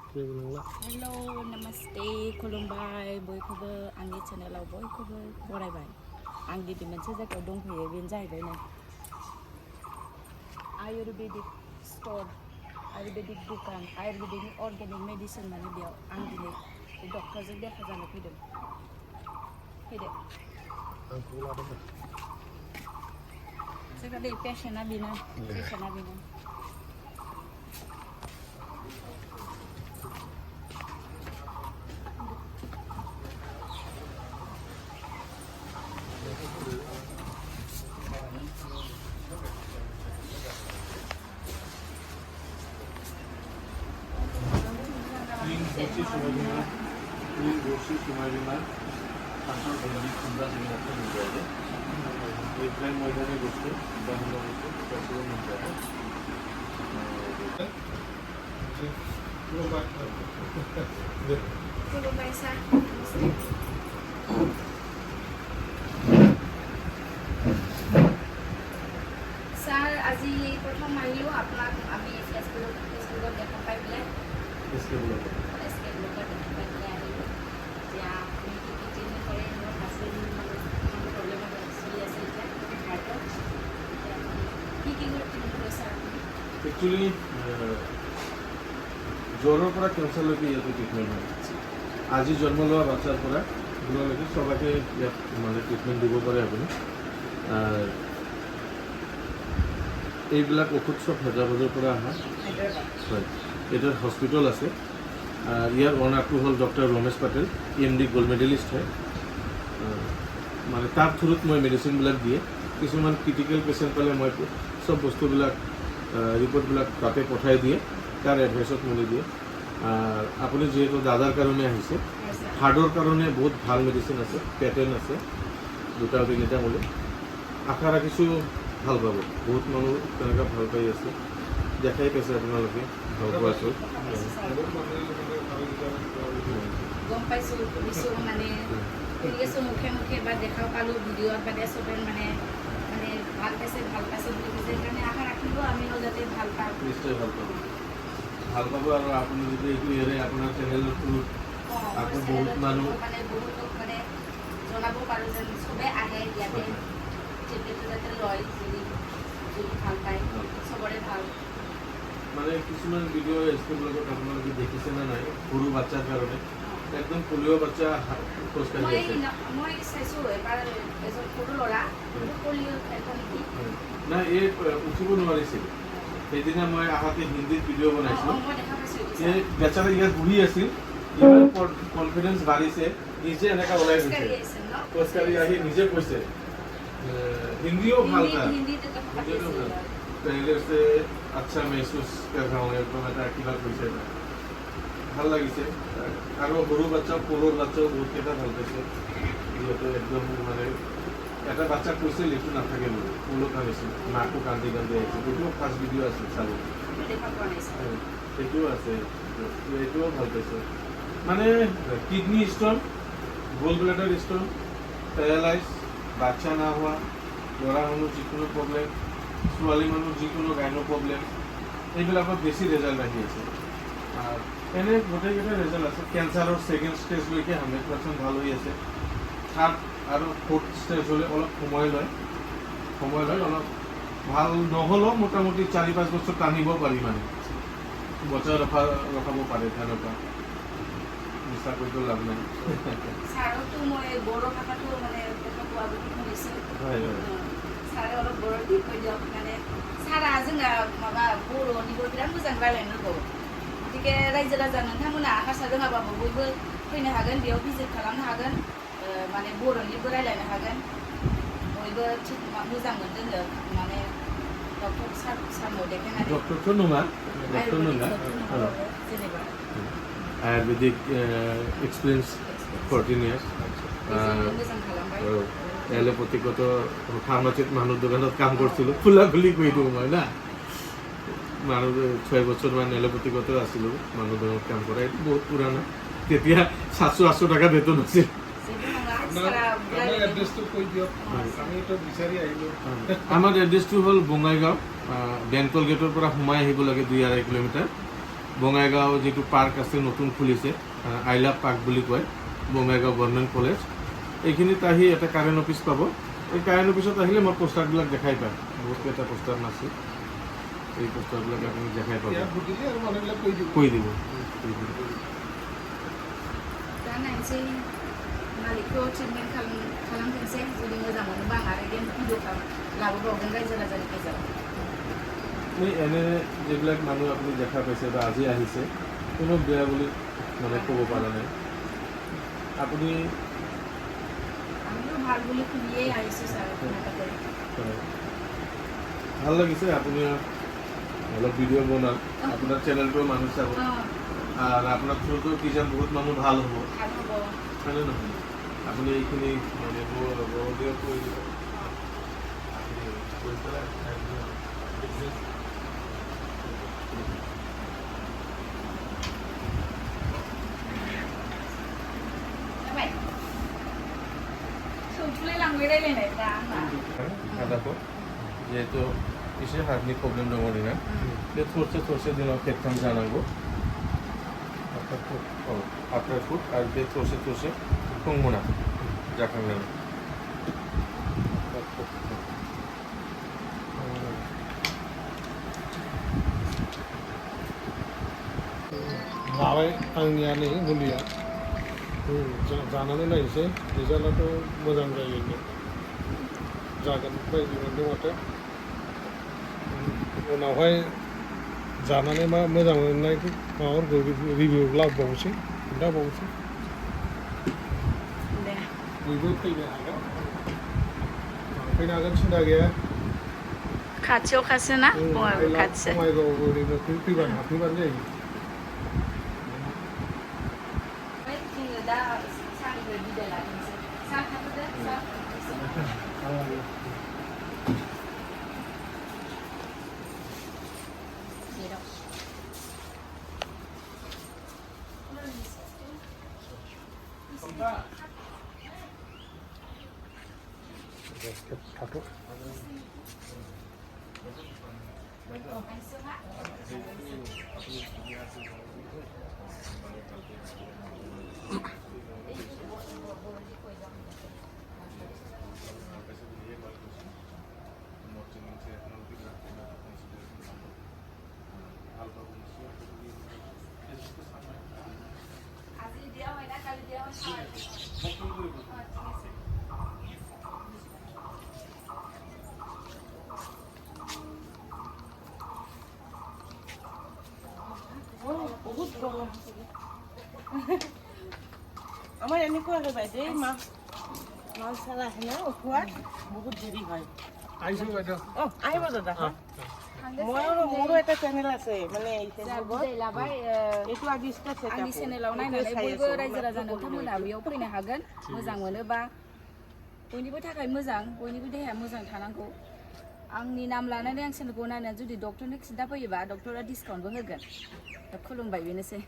Hello नमस्ते खुलुमबाय बयखौबो आंनि चेनेलाव बयखौबो बरायबाय आं दिनै मोनसे जायगायाव दंफैयो बेनो जाहैबाय नै आयुर्वेदिक स्टोर आयुर्वेदिक दुकान आयुर्वेदिकनि अर्गेनिक मेडिसिन माने बेयाव आं दिनै बे डक्टरजों देखा जानो फैदों फैदो जोंहा दै पेसेन्टआ बेनो Borsi Sumaylılar Hasan Bey'in kumda zinatı mücadele. İbrahim Meydan'a geçti. Bahanda geçti. Kasılı mücadele. खुलुमबाय सार ছাৰ আজি প্ৰথম আহিলোঁ আপোনাক আমি ফেচবুকত দেখা পাই পেলাই এছ কে ব্লগত দেখা পাই পেলাই আহিলোঁ এতিয়া আপুনি কি কি ট্ৰেইনিং কৰে মোৰ হাজবেণ্ড মানে প্ৰব্লেমত চলি আছে এতিয়া হাৰ্টত এতিয়া আপুনি কি ট্ৰেইনিং কৰে ছাৰ একচুৱেলি জ্বৰৰ পৰা কেঞ্চাৰলৈকে ইয়াতে ট্ৰিটমেণ্ট হয় আজি জন্ম লোৱা বাচ্চাৰ পৰা বুঢ়ালৈকে সবাকে ইয়াত মানে ট্ৰিটমেণ্ট দিব পাৰে আপুনি এইবিলাক ঔষধ সব হায়দৰাবাদৰ পৰা অহা হয় এটাৰ হস্পিটেল আছে ইয়াৰ অনাৰটো হ'ল doctor Ramesh Patel EMD gold medallist হয় মানে তাৰ থ্ৰুত মই মেডিচিনবিলাক দিয়ে কিছুমান ক্ৰিটিকেল পেচেণ্ট পালে মই সব বস্তুবিলাক ৰিপৰ্টবিলাক তাতে পঠাই দিয়ে তাৰ এডভাইচত মিলি দিয়ে আপুনি যিহেতু দাদাৰ কাৰণে আহিছে হাৰ্টৰ কাৰণে বহুত ভাল মেডিচিন আছে পেটেণ্ট আছে দুটা তিনিটা মিলি আশা ৰাখিছোঁ ভাল পাব বহুত মানুহ তেনেকুৱা ভাল পাই আছে দেখাই পাইছে আপোনালোকে ভাল পোৱাটো গম পাইছোঁ শুনিছোঁ মানে শুনিছোঁ মুখে মুখে বা দেখাও পালোঁ ভিডিঅ'ত বাদে চবে মানে ভাল পাইছে বুলি কৈছে সেইকাৰণে আশা ৰাখিলোঁ আমিও যাতে ভাল পাওঁ নিশ্চয় ভাল পাব আৰু আপুনি যদি এইটো এৰে আপোনাৰ চেনেলটো আকৌ বহুত মানুহ মানে বহুত মানে জনাব পাৰোঁ যেন চবে আহে ইয়াতে টেবলেটটো যাতে লয় যদি ভাল পায় চবৰে ভাল মানে কিছুমান ভিডিঅ' এছকে ব্লগত আপোনালোকে দেখিছে নে নাই সৰু বাচ্চাৰ কাৰণে একদম পলিঅ' বাচ্চা খোজকাঢ়ি আছে মই চাইছোঁ এবাৰ এজন সৰু ল'ৰা পলিঅ' নেকি নাই এই উঠিব নোৱাৰিছিল সেইদিনা মই আহাতে হিন্দীত ভিডিঅ' বনাইছোঁ এই বেচাৰা ইয়াত বহি আছিল ইমান কনফিডেঞ্চ বাঢ়িছে নিজে এনেকৈ ওলাই গৈছে খোজকাঢ়ি আহি নিজে কৈছে हिंदी ভাল पहले से अच्छा महसूस कर रहा हूँ तो मैं किला কৈছে ভাল লাগিছে আৰু সৰু বাচ্চা সৰু বাচ্চাও বহুত কেইটা ভাল পাইছে যিহেতু একদম মানে এটা বাচ্চা কৈছে লিখু নাথাকে মোৰ ফুলো কান্দিছিল মাকো কান্দি আহিছে সেইটোও ফাৰ্ষ্ট ভিডিঅ' আছিল চালোঁ সেইটোও আছে এইটোও ভাল পাইছে মানে kidney stone gold bladder stone paralyse বাচ্চা না হোৱা ল'ৰা মানুহৰ যিকোনো প্ৰব্লেম ছোৱালী মানুহৰ যিকোনো গাইনো প্ৰব্লেম এইবিলাকত বেছি ৰেজাল্ট আহি আছে এনে গোটেইকেইটা ৰেজাল্ট আছে কেঞ্চাৰৰ ছেকেণ্ড ষ্টেজলৈকে 100% ভাল হৈ আছে থাৰ্ড আৰু ফ'ৰ্থ ষ্টেজ হ'লে অলপ সময় লয় অলপ ভাল নহ'লেও মোটামুটি 4-5 বছৰ টানিব পাৰি মানে বচাই ৰখাব পাৰে তেনেকুৱা বিশ্বাস কৰিতো লাভ নাই ছাৰতো মই বড়ো ভাষাটো মানে কোৱা বুলি শুনিছোঁ ছাৰে অলপ বড়ো দি কৈ দিয়ক মানে ছাৰা जोंना माबा बर'निबो बिराद मोजां रायज्लायनो रोंगौ गतिके रायजो राजा नोंथांमोना भाषा रोङाबाबो बयबो फैनो हागोन बेयाव भिजिट खालामनो हागोन माने बर'निबो रायज्लायनो हागोन बयबो मोजां मोनदों माने डक्टर सारनाव देखायनानै डक्टरथ' नङा जेनेबा आयुर्वेदिक एक्सपिरियेन्स 14 years मोजां खालामबाय এলোপেথিকতো ফাৰ্মাচীত মানুহ দোকানত কাম কৰিছিলোঁ খোলা খুলি কৰি দিওঁ মই না মানুহ 6 বছৰমান এলোপেথিকতো আছিলোঁ মানুহ দোকানত কাম কৰা এইটো বহুত পুৰণা তেতিয়া 700-800 টকা বেতন আছিল আমাৰ এড্ৰেছটো হ'ল বঙাইগাঁও বেংটল গেটৰ পৰা সোমাই আহিব লাগে 2-2.5 কিলোমিটাৰ বঙাইগাঁও যিটো পাৰ্ক আছে নতুন খুলিছে আই লাভ পাৰ্ক বুলি কয় বঙাইগাঁও গভৰ্ণমেণ্ট কলেজ এইখিনিত আহি এটা কাৰেণ্ট অফিচ পাব এই কাৰেণ্ট অফিচত আহিলে মই পোষ্টাৰবিলাক দেখাই পাম বহুতকেইটা পোষ্টাৰ নাছে এই পোষ্টাৰবিলাক আপুনি দেখাই পাব কৈ দিব मालिकखौ ट्रिटमेन्ट खालामथोंसै जुदि मोजां मोनोबा आं आरो एगेन भिडिअ लाबोबावगोन रायजो राजानि गेजेराव এনে যিবিলাক মানুহ আপুনি দেখা পাইছে বা আজি আহিছে কোনো বেয়া বুলি মানে ক'ব পৰা নাই আপুনি আমিও ভাল বুলি শুনিয়েই আহিছোঁ ছাৰ ভাল লাগিছে আপুনি অলপ ভিডিঅ' বনাল আপোনাৰ চেনেলটো মানুহ চাব আর আপনার থ্রুতেও কিজান বহুত মানুষ ভাল হব হয়নে নহয় আপুনি এইখিনি মানে বড়দিও কৰি দিব আপুনি কৈ পেলাই आदाखौ जिहेतु एसे हार्टनि प्रब्लेम दङ नोंना बे थरसे दिनाव खेबथाम जानांगौ आफ्टार फुड और बे थरसे फुं मोना जाखांनानै लाबाय आंनिया नै मुलिया जानानै नायनोसै रिजाल्टआथ' मोजां जायो जागोन बायदि मोनदों माथो उनावहाय जानानै मा मोजां मोननायखौ माबाफोरखौ रिभिउ लाबोबावनोसै खोन्थाबावनोसै बयबो फैनो हागोन सिन्था गैया खाथियावखासो ना बङाइगाव खाथिसो बङाइगाव ओरैनो फैबानो हाबफैबानो जायो जोङो दा साननिफ्राय बिदाय लानोसै सान थाथ'दो थाथ' আজি দিয়া হয় না কালি দিয়া হয় বহুত গৰম আমাৰ এনেকুৱা হয় বাইদেউ মাল চাল আহে না উঠোৱাত বহুত দেৰি হয় আহিছোঁ বাইদেউ অঁ আহিব দাদা মোৰো এটা চেনেল আছে মানে এইটো আজি आंनि चेनेलाव नायनानै बयबो रायजो राजा नोंथांमोना बेयाव फैनो हागोन मोजां मोनोबा बयनिबो थाखाय मोजां बयनिबो देहाया मोजां थानांगौ आंनि नाम लानानै आं चेनेलखौ नायनानै जुदि डक्टरनो खिन्थाफैयोबा डक्टरा डिसकाउन्टबो होगोन खुलुमबाय बेनोसै